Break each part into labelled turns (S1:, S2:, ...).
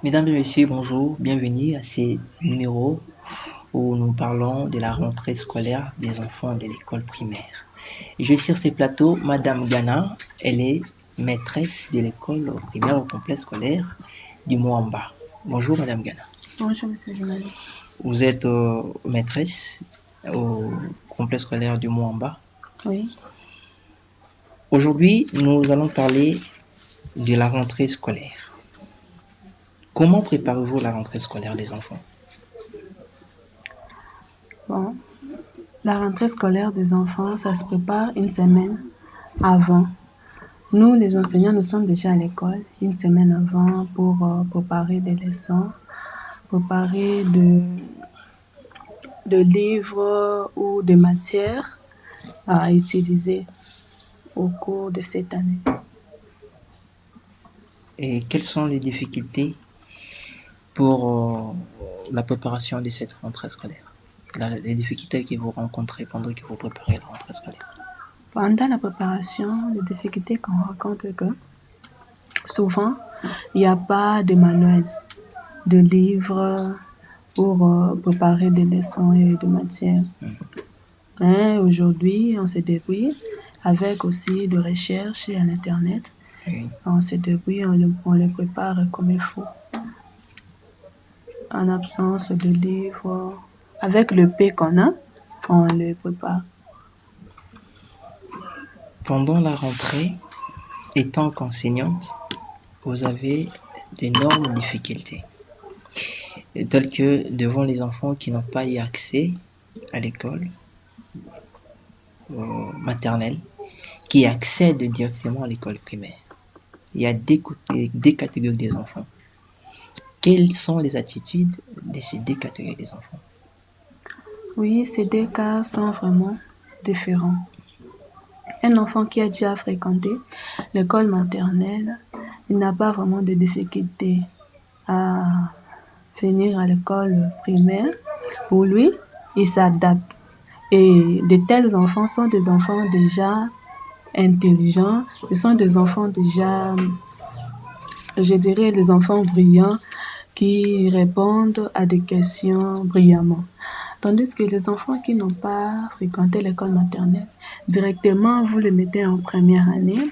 S1: Mesdames et messieurs, bonjour, bienvenue à ces numéros où nous parlons de la rentrée scolaire des enfants de l'école primaire. Je suis sur ces plateaux, Madame Gana, elle est maîtresse de l'école primaire au complexe scolaire du Moamba. Bonjour Madame Gana.
S2: Bonjour, monsieur le journaliste.
S1: Vous êtes maîtresse au complexe scolaire du Moamba.
S2: Oui,
S1: Aujourd'hui, nous allons parler de la rentrée scolaire. Comment préparez-vous la rentrée scolaire des enfants?
S2: bon, la rentrée scolaire des enfants, ça se prépare une semaine avant. Nous, les enseignants, nous sommes déjà à l'école une semaine avant pour préparer des leçons, préparer de livres ou de matières à utiliser au cours de cette année.
S1: Et quelles sont les difficultés pour la préparation de cette rentrée scolaire? Les difficultés que vous rencontrez pendant que vous préparez la rentrée scolaire.
S2: Pendant la préparation, les difficultés qu'on rencontre, que souvent, il n'y a pas de manuel, de livres pour préparer des leçons et de matières. Mais aujourd'hui, on se débrouille avec aussi de recherches à l'Internet.
S1: Oui.
S2: On se débrouille, on le prépare comme il faut. En absence de livres, avec le P qu'on a, on le prépare.
S1: Pendant la rentrée, étant qu'enseignante, vous avez d'énormes difficultés, telles que devant les enfants qui n'ont pas eu accès à l'école maternelle, qui accèdent directement à l'école primaire. Il y a des catégories des enfants. Quelles sont les attitudes de ces deux catégories des enfants?
S2: Oui, ces deux cas sont vraiment différents. Un enfant qui a déjà fréquenté l'école maternelle, il n'a pas vraiment de difficultés à venir à l'école primaire. Pour lui, il s'adapte. Et de tels enfants sont des enfants déjà intelligents, ce sont des enfants déjà, je dirais, des enfants brillants qui répondent à des questions brillamment. Tandis que les enfants qui n'ont pas fréquenté l'école maternelle, directement, vous les mettez en première année.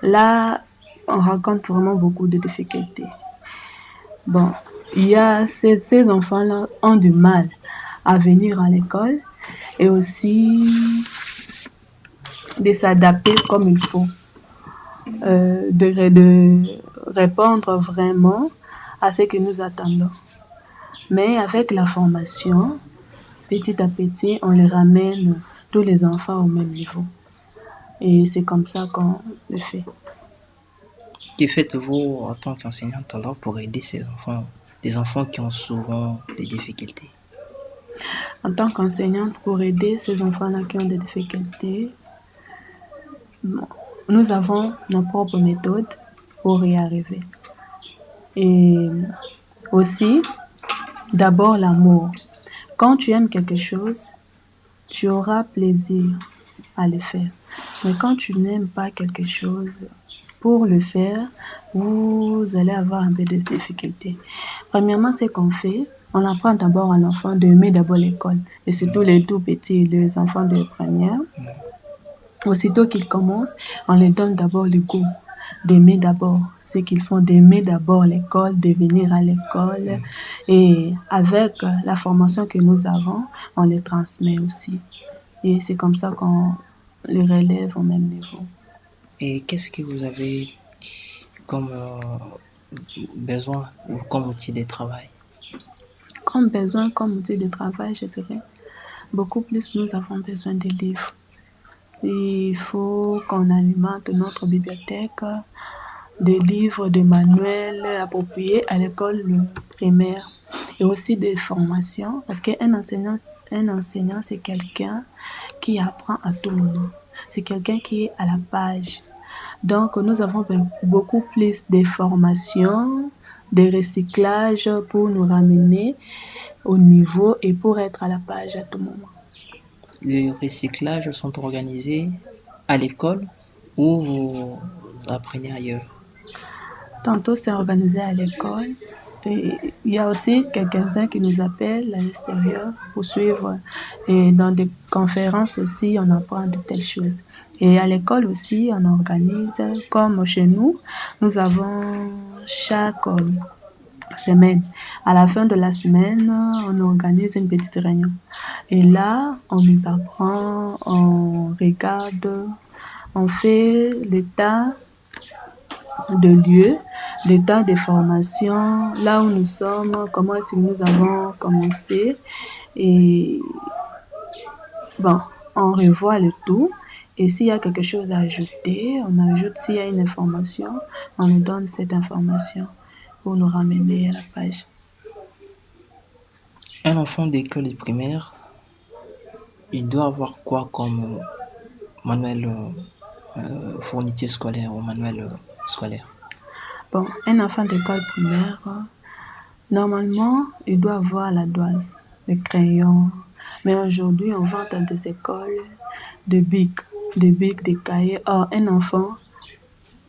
S2: Là, on rencontre vraiment beaucoup de difficultés. Bon, il y a ces enfants-là ont du mal à venir à l'école et aussi de s'adapter comme il faut, de répondre vraiment à ce que nous attendons. Mais avec la formation, petit à petit, on les ramène tous les enfants au même niveau. Et c'est comme ça qu'on le fait.
S1: Que faites-vous en tant qu'enseignante alors pour aider ces enfants, des enfants qui ont souvent des difficultés?
S2: En tant qu'enseignante, pour aider ces enfants-là qui ont des difficultés, bon, nous avons nos propres méthodes pour y arriver. Et aussi, d'abord l'amour. Quand tu aimes quelque chose, tu auras plaisir à le faire. Mais quand tu n'aimes pas quelque chose, pour le faire, vous allez avoir un peu de difficulté. Premièrement, ce qu'on fait, on apprend d'abord à l'enfant d'aimer d'abord l'école. Et surtout les tout petits, les enfants de première. Aussitôt qu'ils commencent, on leur donne d'abord le goût d'aimer d'abord ce qu'ils font, d'aimer d'abord l'école, de venir à l'école. Et avec la formation que nous avons, on les transmet aussi. Et c'est comme ça qu'on les relève au même niveau.
S1: Et qu'est-ce que vous avez comme besoin ou comme outil de travail?
S2: Comme besoin, comme outil de travail, je dirais, beaucoup plus nous avons besoin de livres. Et il faut qu'on alimente notre bibliothèque des livres, des manuels appropriés à l'école primaire et aussi des formations parce un enseignant c'est quelqu'un qui apprend à tout moment. C'est quelqu'un qui est à la page. Donc, nous avons beaucoup plus de formations, de recyclage pour nous ramener au niveau et pour être à la page à tout moment.
S1: Les recyclages sont organisés à l'école ou vous apprenez ailleurs?
S2: Tantôt, c'est organisé à l'école. Et il y a aussi quelques-uns qui nous appellent à l'extérieur pour suivre. Et dans des conférences aussi, on apprend de telles choses. Et à l'école aussi, on organise, comme chez nous, nous avons chaque semaine. À la fin de la semaine, on organise une petite réunion. Et là, on nous apprend, on regarde, on fait l'état de lieu, l'état de formation, là où nous sommes, comment est-ce que nous avons commencé. Et bon, on revoit le tout. Et s'il y a quelque chose à ajouter, on ajoute. S'il y a une information, on nous donne cette information pour nous ramener à la page.
S1: Un enfant d'école primaire, il doit avoir quoi comme manuel fourniture scolaire ou manuel scolaire?
S2: Bon, un enfant d'école primaire, normalement, il doit avoir la doise, le crayon. Mais aujourd'hui, on vend dans des écoles des bics, des cahiers. Or, un enfant,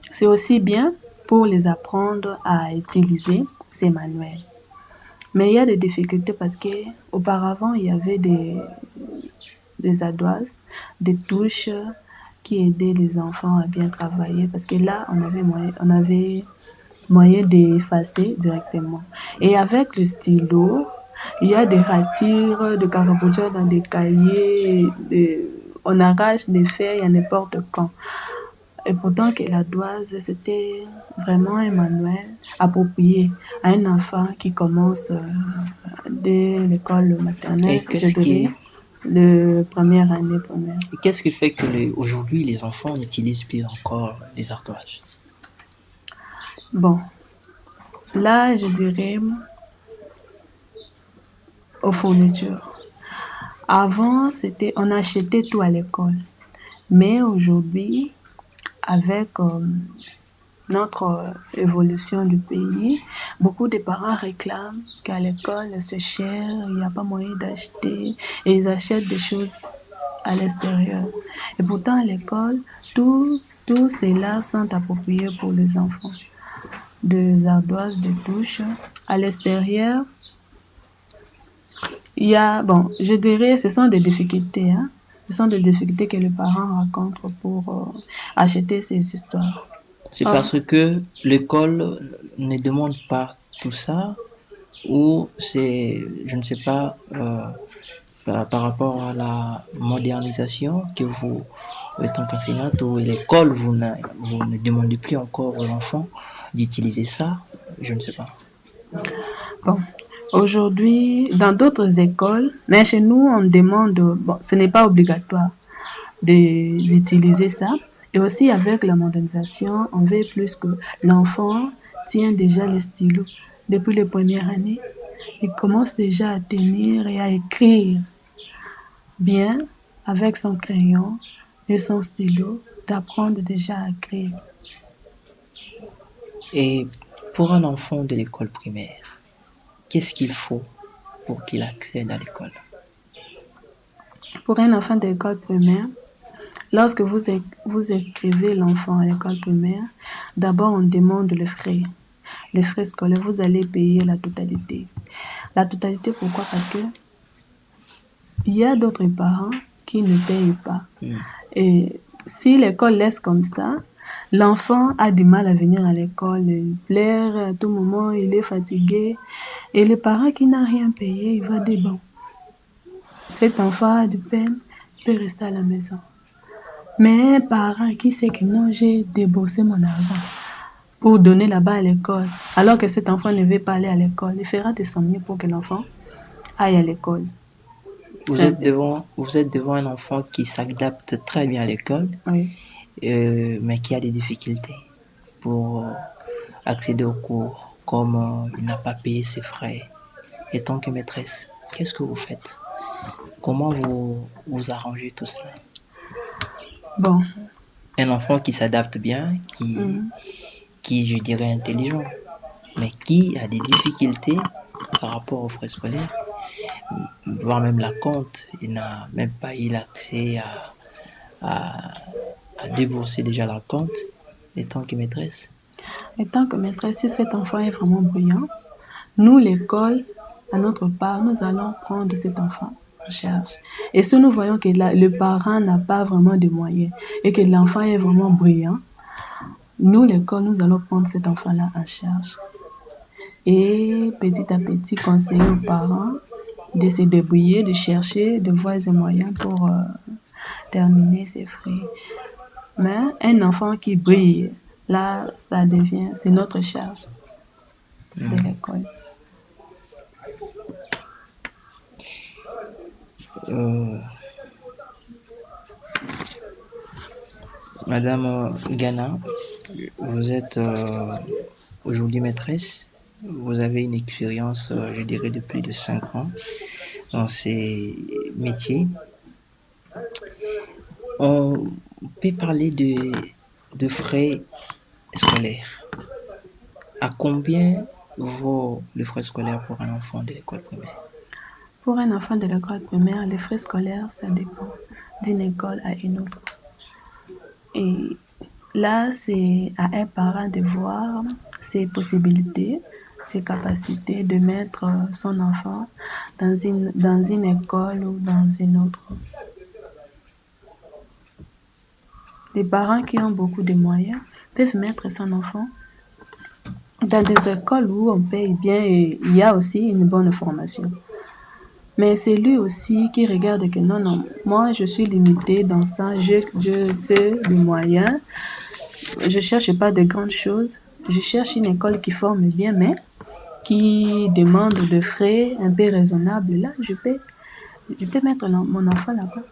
S2: c'est aussi bien pour les apprendre à utiliser ces manuels. Mais il y a des difficultés parce que auparavant, il y avait des ardoises, des touches qui aidaient les enfants à bien travailler parce que là, on avait moyen d'effacer directement. Et avec le stylo, il y a des ratures de carabouchage dans des cahiers, on arrache des feuilles à n'importe quand. Et pourtant que la doise, c'était vraiment un manuel approprié à un enfant qui commence dès l'école maternelle,
S1: Et
S2: je dirais, de première année première.
S1: qu'est-ce qui fait que aujourd'hui les enfants n'utilisent plus encore les ardoises?
S2: Bon, là, je dirais aux fournitures. Avant, on achetait tout à l'école. Mais aujourd'hui, avec notre évolution du pays, beaucoup de parents réclament qu'à l'école, c'est cher, il n'y a pas moyen d'acheter, et ils achètent des choses à l'extérieur. Et pourtant, à l'école, tout cela sont appropriés pour les enfants. Des ardoises, des touches. À l'extérieur, il y a, bon, je dirais, ce sont des difficultés, hein. Ce sont des difficultés que les parents rencontrent pour acheter ces histoires.
S1: C'est
S2: Ah,
S1: parce que l'école ne demande pas tout ça ou c'est, je ne sais pas, par rapport à la modernisation que vous, en tant qu'enseignante ou l'école, vous ne demandez plus encore aux enfants d'utiliser ça, je ne sais pas.
S2: bon, aujourd'hui, dans d'autres écoles, mais chez nous, on demande, bon, ce n'est pas obligatoire d'utiliser ça. Et aussi, avec la modernisation, on veut plus que l'enfant tient déjà les stylos depuis les premières années. Il commence déjà à tenir et à écrire bien avec son crayon et son stylo, d'apprendre déjà à écrire.
S1: Et pour un enfant de l'école primaire, qu'est-ce qu'il faut pour qu'il accède à l'école?
S2: Pour un enfant d'école primaire, lorsque vous inscrivez l'enfant à l'école primaire, d'abord on demande les frais. Les frais scolaires, vous allez payer la totalité. La totalité, pourquoi? Parce que il y a d'autres parents qui ne payent pas. Et si l'école laisse comme ça, l'enfant a du mal à venir à l'école, il pleure à tout moment, il est fatigué. Et le parent qui n'a rien payé, il va dire, bon, cet enfant a du peine, il peut rester à la maison. Mais un parent qui sait que non, j'ai déboursé mon argent pour donner là-bas à l'école, alors que cet enfant ne veut pas aller à l'école, il fera de son mieux pour que l'enfant aille à l'école.
S1: Vous êtes devant un enfant qui s'adapte très bien à l'école,
S2: Oui.
S1: mais qui a des difficultés pour accéder aux cours, comme il n'a pas payé ses frais. Et tant que maîtresse, qu'est-ce que vous faites? Comment vous arrangez tout cela?
S2: Bon.
S1: Un enfant qui s'adapte bien,
S2: Mhm.
S1: qui, je dirais, intelligent, mais qui a des difficultés par rapport aux frais scolaires, voire même la compte, il n'a même pas eu l'accès à, à débourser déjà la compte, en tant que maîtresse.
S2: Et tant que maîtresse, si cet enfant est vraiment brillant, Nous, l'école, à notre part, nous allons prendre cet enfant en charge. Et si nous voyons que le parent n'a pas vraiment de moyens et que l'enfant est vraiment brillant, nous, l'école, nous allons prendre cet enfant-là en charge. Et petit à petit, conseiller aux parents de se débrouiller, de chercher de voies et moyens pour terminer ses frais. Mais un enfant qui brille, là, c'est notre charge de l'école.
S1: Madame Ghana, vous êtes aujourd'hui maîtresse. Vous avez une expérience, je dirais, de plus de 5 ans dans ces métiers. On peut parler de frais scolaires. À combien vaut le frais scolaire pour un enfant de l'école primaire?
S2: Pour un enfant de l'école primaire, les frais scolaires, ça dépend d'une école à une autre. Et là, c'est à un parent de voir ses possibilités, ses capacités de mettre son enfant dans une école ou dans une autre. Les parents qui ont beaucoup de moyens peuvent mettre son enfant dans des écoles où on paye bien et il y a aussi une bonne formation. Mais c'est lui aussi qui regarde que non, moi je suis limité dans ça, je peux les moyens, je cherche pas de grandes choses, je cherche une école qui forme bien, mais qui demande de frais un peu raisonnables. Là, je peux mettre mon enfant là-bas.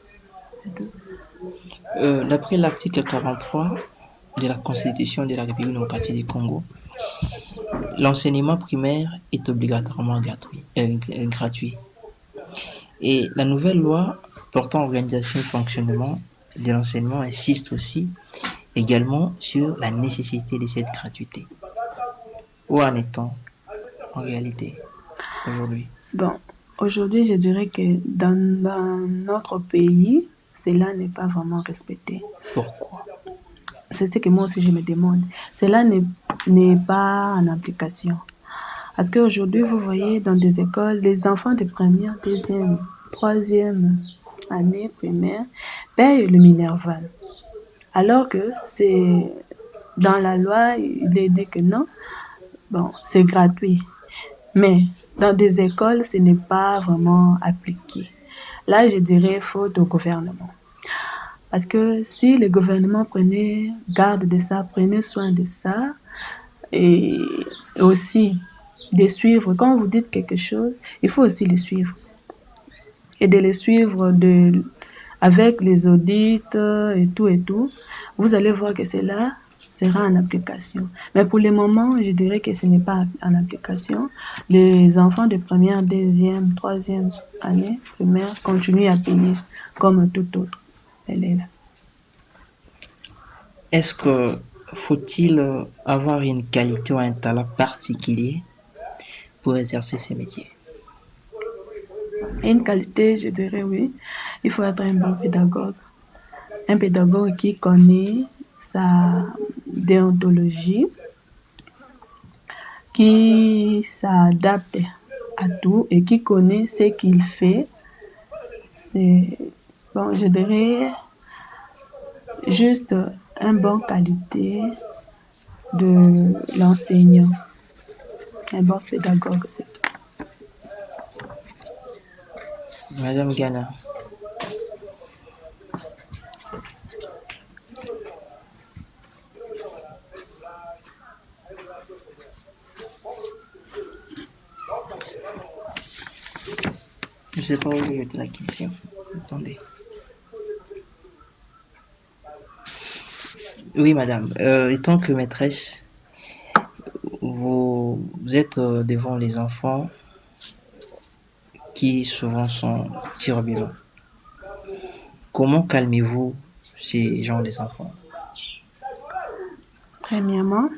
S1: D'après l'article 43 de la Constitution de la République démocratique du Congo, l'enseignement primaire est obligatoirement gratuit. Et la nouvelle loi portant organisation et fonctionnement de l'enseignement insiste aussi également sur la nécessité de cette gratuité. Où en est-on en réalité aujourd'hui?
S2: Bon, aujourd'hui, je dirais que dans notre pays, cela n'est pas vraiment respecté.
S1: Pourquoi?
S2: C'est ce que moi aussi je me demande. Cela n'est pas en application. Parce qu'aujourd'hui, vous voyez dans des écoles, les enfants de première, deuxième, troisième année primaire payent le Minerval. Alors que c'est dans la loi, il est dit que non, bon, c'est gratuit. Mais dans des écoles, ce n'est pas vraiment appliqué. Là, je dirais faute au gouvernement. Parce que si le gouvernement prenait garde de ça, prenait soin de ça, et aussi de suivre, quand vous dites quelque chose, il faut aussi le suivre. Et de le suivre avec les audits et tout, vous allez voir que cela sera en application. Mais pour le moment, je dirais que ce n'est pas en application. Les enfants de première, deuxième, troisième année primaire continuent à payer comme tout autre élève.
S1: Est-ce que faut-il avoir une qualité ou un talent particulier pour exercer ces métiers?
S2: Une qualité, je dirais oui. Il faut être un bon pédagogue. Un pédagogue qui connaît sa déontologie, qui s'adapte à tout et qui connaît ce qu'il fait. C'est, bon, je dirais juste une bonne qualité de l'enseignant. Un bon pédagogue, c'est tout.
S1: Madame Ghana, je ne sais pas où est la question. Attendez. Oui, madame. Étant que maîtresse, vous êtes devant les enfants qui souvent sont turbulents. Comment calmez-vous ces gens des enfants?
S2: Premièrement,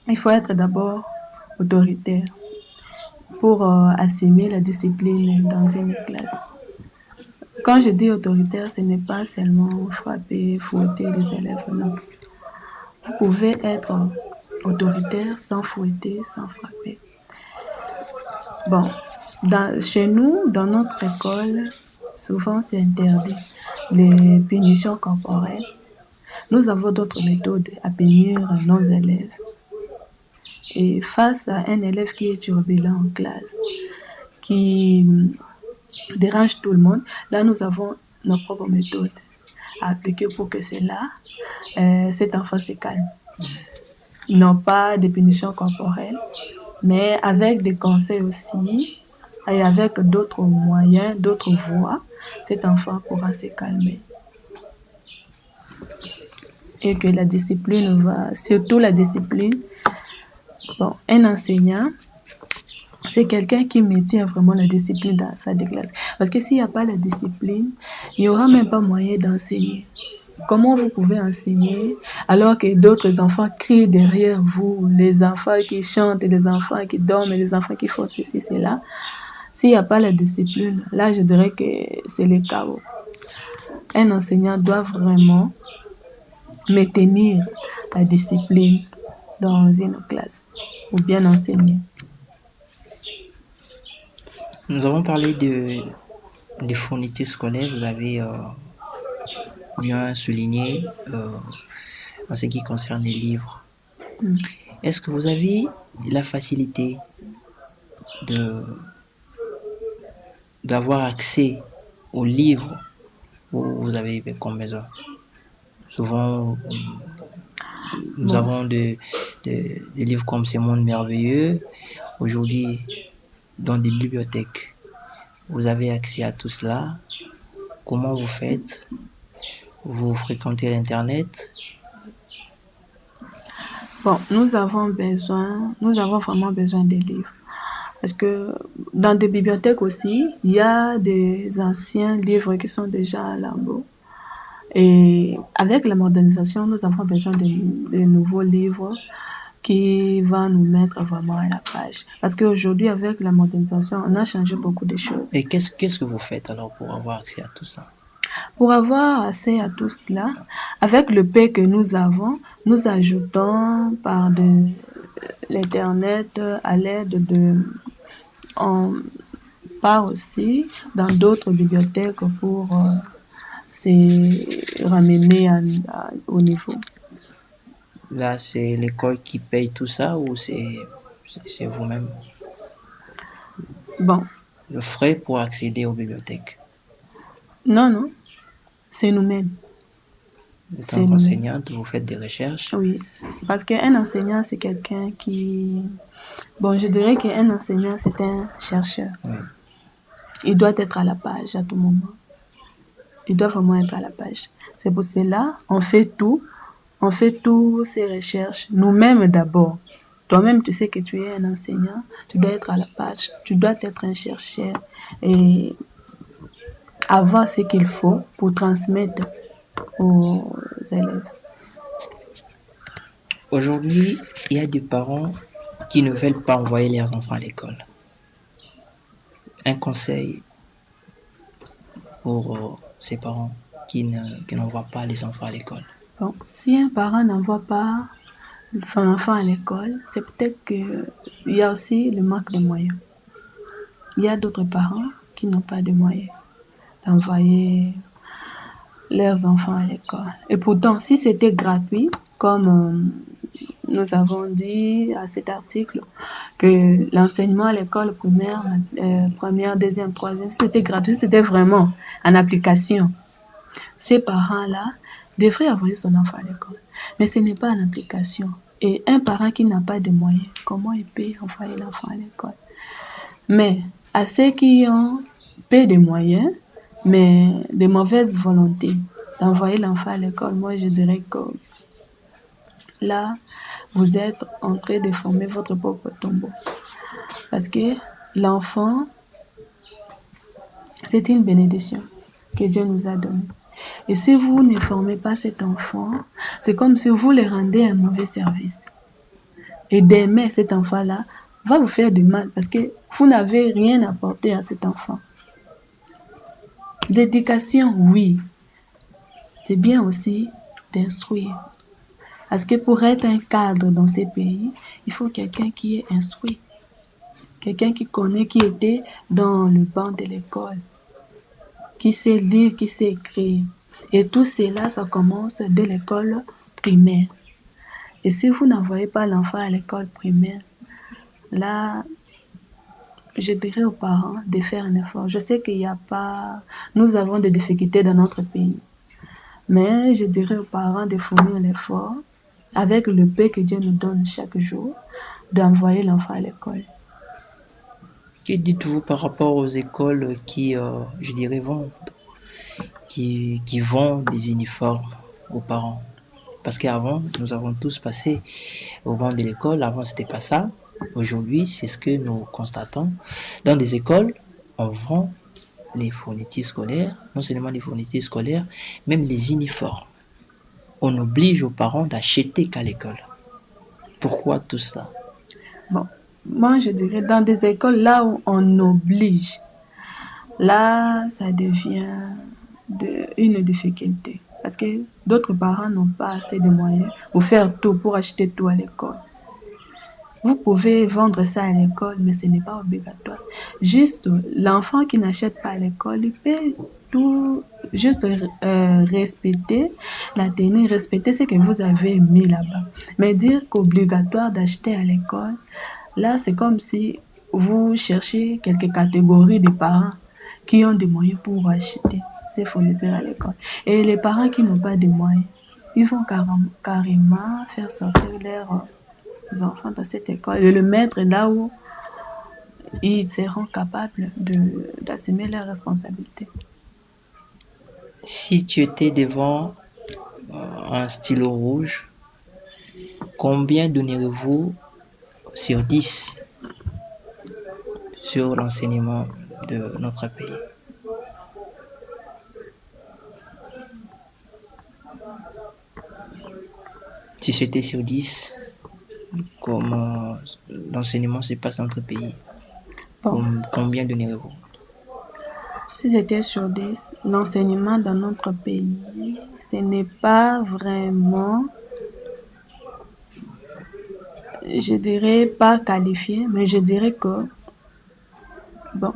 S2: il faut être d'abord autoritaire pour assumer la discipline dans une classe. Quand je dis autoritaire, ce n'est pas seulement frapper, fouetter les élèves, non. Vous pouvez être autoritaire sans fouetter, sans frapper. Bon, chez nous, dans notre école, souvent c'est interdit. Les punitions corporelles. Nous avons d'autres méthodes à punir nos élèves. Et face à un élève qui est turbulent en classe, qui dérange tout le monde, là nous avons nos propres méthodes à appliquer pour que cet enfant se calme. Non pas de punitions corporelles, mais avec des conseils aussi, et avec d'autres moyens, d'autres voies, cet enfant pourra se calmer. Et que la discipline surtout la discipline, bon, un enseignant, c'est quelqu'un qui maintient vraiment la discipline dans sa classe. Parce que s'il n'y a pas la discipline, il n'y aura même pas moyen d'enseigner. Comment vous pouvez enseigner alors que d'autres enfants crient derrière vous, les enfants qui chantent, les enfants qui dorment, les enfants qui font ceci, cela. S'il n'y a pas la discipline, là je dirais que c'est le chaos. Un enseignant doit vraiment maintenir la discipline dans une classe ou bien enseigner.
S1: Nous avons parlé de fournitures scolaires. Vous avez bien souligné en ce qui concerne les livres. Est-ce que vous avez la facilité d'avoir accès aux livres où vous avez comme besoin? Souvent, nous avons des livres comme Ce monde merveilleux. Aujourd'hui, dans des bibliothèques, vous avez accès à tout cela. Comment vous faites? Vous fréquentez l'Internet?
S2: Bon, nous avons vraiment besoin des livres. Parce que dans des bibliothèques aussi, il y a des anciens livres qui sont déjà à lambeaux. Et avec la modernisation, nous avons besoin de nouveaux livres qui vont nous mettre vraiment à la page. Parce qu'aujourd'hui, avec la modernisation, on a changé beaucoup de choses.
S1: Et qu'est-ce que vous faites alors pour avoir accès à tout ça?
S2: Pour avoir accès à tout cela, avec le peu que nous avons, nous ajoutons par l'Internet à l'aide on part aussi dans d'autres bibliothèques pour se ramener au niveau.
S1: Là, c'est l'école qui paye tout ça ou c'est vous-même?
S2: Bon.
S1: Le frais pour accéder aux bibliothèques?
S2: Non, c'est nous-mêmes.
S1: Étant enseignante, vous faites des recherches?
S2: Oui, parce qu'un enseignant, c'est quelqu'un qui... Bon, je dirais qu'un enseignant, c'est un chercheur.
S1: Oui.
S2: Il doit être à la page à tout moment. Il doit vraiment être à la page. C'est pour cela, on fait tous ces recherches, nous-mêmes d'abord. Toi-même, tu sais que tu es un enseignant, tu dois être à la page, tu dois être un chercheur et avoir ce qu'il faut pour transmettre aux élèves.
S1: Aujourd'hui, il y a des parents qui ne veulent pas envoyer leurs enfants à l'école. Un conseil pour ces parents qui n'envoient pas les enfants à l'école?
S2: Bon, si un parent n'envoie pas son enfant à l'école, c'est peut-être qu'il y a aussi le manque de moyens. Il y a d'autres parents qui n'ont pas de moyens d'envoyer leurs enfants à l'école. Et pourtant, si c'était gratuit, comme nous avons dit à cet article, que l'enseignement à l'école primaire, première, deuxième, troisième, c'était gratuit, c'était vraiment en application. Ces parents-là devraient envoyer son enfant à l'école. Mais ce n'est pas en application. Et un parent qui n'a pas de moyens, comment il peut envoyer l'enfant à l'école? Mais à ceux qui ont peu de moyens, mais de mauvaise volonté d'envoyer l'enfant à l'école, moi je dirais que là, vous êtes en train de former votre propre tombeau. Parce que l'enfant, c'est une bénédiction que Dieu nous a donnée. Et si vous ne formez pas cet enfant, c'est comme si vous le rendez un mauvais service. Et d'aimer cet enfant-là va vous faire du mal parce que vous n'avez rien apporté à cet enfant. L'éducation, oui. C'est bien aussi d'instruire. Parce que pour être un cadre dans ces pays, il faut quelqu'un qui est instruit. quelqu'un qui connaît, qui était dans le banc de l'école, qui sait lire, qui sait écrire. Et tout cela, ça commence de l'école primaire. Et si vous n'envoyez pas l'enfant à l'école primaire, là, je dirais aux parents de faire un effort. Je sais qu'il n'y a pas... Nous avons des difficultés dans notre pays. Mais je dirais aux parents de fournir l'effort, avec le peu que Dieu nous donne chaque jour, d'envoyer l'enfant à l'école.
S1: Que dites-vous par rapport aux écoles qui, je dirais, qui vendent des uniformes aux parents? Parce qu'avant, nous avons tous passé au banc de l'école. Avant, c'était pas ça. Aujourd'hui, c'est ce que nous constatons. Dans des écoles, on vend les fournitures scolaires, non seulement les fournitures scolaires, même les uniformes. On oblige aux parents d'acheter qu'à l'école. Pourquoi tout ça?
S2: Bon, moi je dirais dans des écoles là où on oblige, là ça devient une difficulté. Parce que d'autres parents n'ont pas assez de moyens pour faire tout, pour acheter tout à l'école. Vous pouvez vendre ça à l'école, mais ce n'est pas obligatoire. Juste l'enfant qui n'achète pas à l'école, il peut tout juste respecter la tenue, respecter ce que vous avez mis là-bas. Mais dire qu'obligatoire d'acheter à l'école, là c'est comme si vous cherchez quelques catégories de parents qui ont des moyens pour acheter ces fournitures à l'école. Et les parents qui n'ont pas de moyens, ils vont carrément faire sortir leurs enfants dans cette école et le mettre là où ils seront capables d'assumer leurs responsabilités.
S1: Si tu étais devant un stylo rouge, combien donnerez-vous sur 10 sur l'enseignement de notre pays? Si c'était sur 10, comment l'enseignement se passe dans notre pays?
S2: Bon,
S1: Combien donnerez-vous?
S2: si c'était sur 10, l'enseignement dans notre pays, ce n'est pas vraiment, je dirais pas qualifié, mais je dirais que, bon,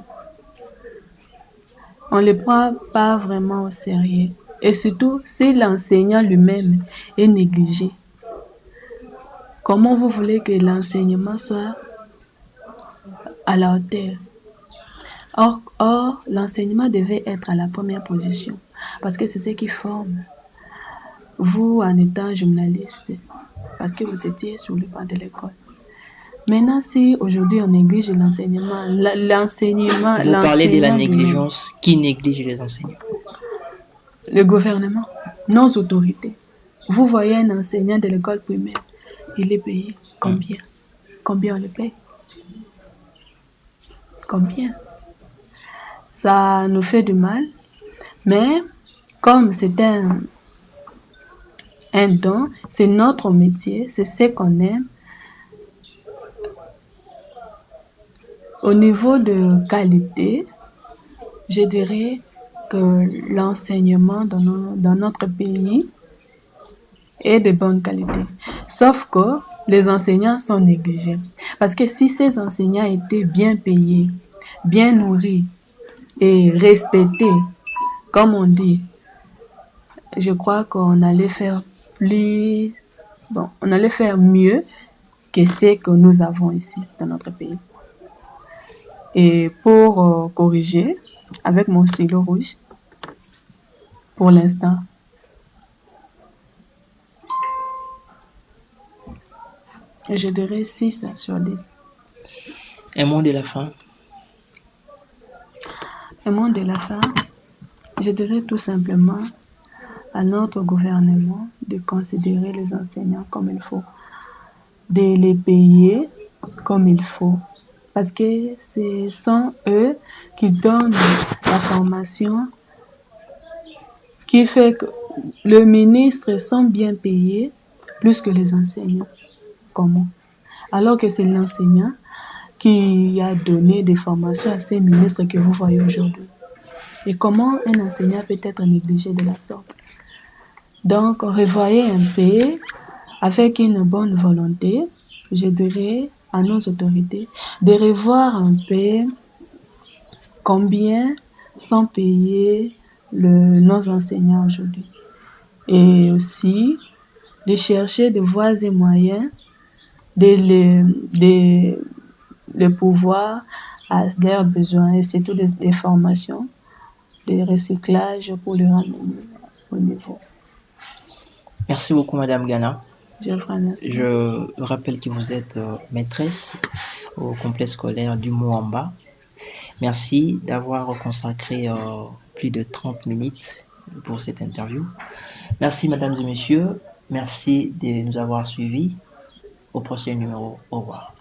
S2: on ne le prend pas vraiment au sérieux. Et surtout, si l'enseignant lui-même est négligé, comment vous voulez que l'enseignement soit à la hauteur? Or, l'enseignement devait être à la première position parce que c'est ce qui forme. Vous, en étant journaliste, parce que vous étiez sur le banc de l'école. Maintenant, si aujourd'hui on néglige l'enseignement,
S1: Vous parlez de la
S2: l'enseignant lui-même,
S1: négligence. Qui néglige les enseignants?
S2: le gouvernement, nos autorités. Vous voyez un enseignant de l'école primaire, il est payé combien? Combien on le paye? Combien? Ça nous fait du mal, mais comme c'est un don, c'est notre métier, c'est ce qu'on aime. Au niveau de qualité, je dirais que l'enseignement dans notre pays est de bonne qualité. Sauf que les enseignants sont négligés. Parce que si ces enseignants étaient bien payés, bien nourris et respectés, comme on dit, je crois qu'on allait faire on allait faire mieux que ce que nous avons ici dans notre pays. Et pour corriger, avec mon stylo rouge, pour l'instant, je dirais 6 sur 10.
S1: Un mot de la fin.
S2: Un mot de la fin, je dirais tout simplement à notre gouvernement de considérer les enseignants comme il faut, de les payer comme il faut. Parce que ce sont eux qui donnent la formation qui fait que le ministre sont bien payés plus que les enseignants. Comment? Alors que c'est l'enseignant qui a donné des formations à ces ministres que vous voyez aujourd'hui. Et comment un enseignant peut être négligé de la sorte? Donc, revoyez un peu avec une bonne volonté, je dirais à nos autorités de revoir un peu combien sont payés nos enseignants aujourd'hui. Et aussi de chercher des voies et moyens de pouvoir à leurs besoins et surtout des formations, des recyclages pour le ramener au niveau.
S1: Merci beaucoup, Madame Ghana.
S2: Je vous remercie.
S1: Je rappelle que vous êtes maîtresse au complexe scolaire du Mouamba. Merci d'avoir consacré plus de 30 minutes pour cette interview. Merci, mesdames et messieurs. Merci de nous avoir suivis. Au prochain numéro. Au revoir.